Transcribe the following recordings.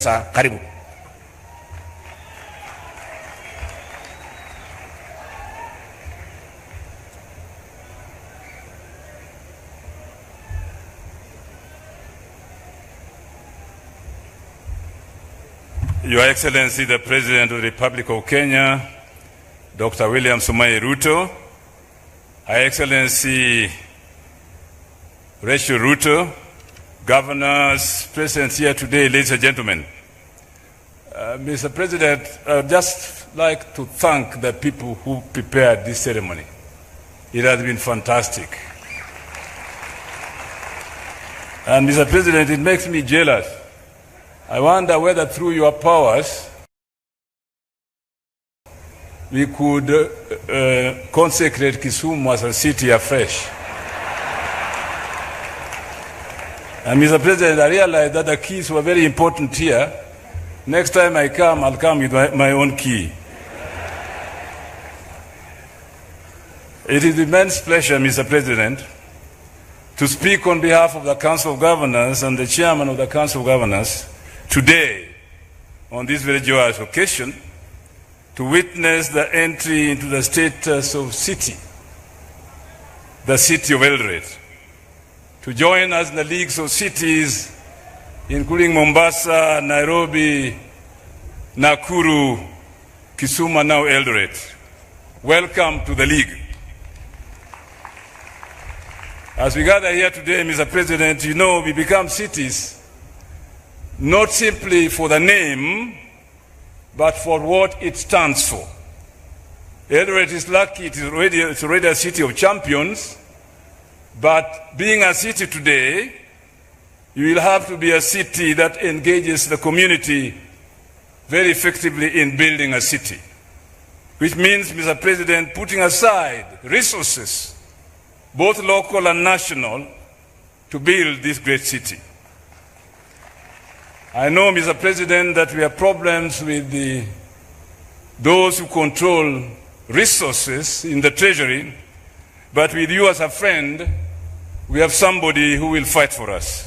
Karibu. Your Excellency, the President of the Republic of Kenya, Dr. William Samoei Ruto, Her Excellency Rachel Ruto, governors, present here today, ladies and gentlemen. Mr. President, I'd just like to thank the people who prepared this ceremony. It has been fantastic. And Mr. President, it makes me jealous. I wonder whether through your powers we could consecrate Kisumu as a city afresh. And Mr. President, I realize that the keys were very important here. Next time I come, I'll come with my own key. It is an immense pleasure, Mr. President, to speak on behalf of the Council of Governors and the Chairman of the Council of Governors today on this very joyous occasion to witness the entry into the status of city, the city of Eldoret, to join us in the leagues of cities including Mombasa, Nairobi, Nakuru, Kisumu, now Eldoret. Welcome to the league. As we gather here today, Mr. President, you know we become cities not simply for the name, but for what it stands for. Eldoret is lucky, it's already a city of champions, but being a city today, you will have to be a city that engages the community very effectively in building a city. Which means, Mr. President, putting aside resources, both local and national, to build this great city. I know, Mr. President, that we have problems with those who control resources in the treasury, but with you as a friend, we have somebody who will fight for us.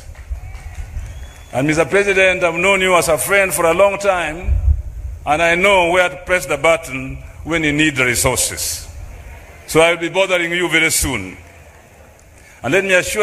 And Mr. President, I've known you as a friend for a long time, and I know where to press the button when you need the resources. So I'll be bothering you very soon. And let me assure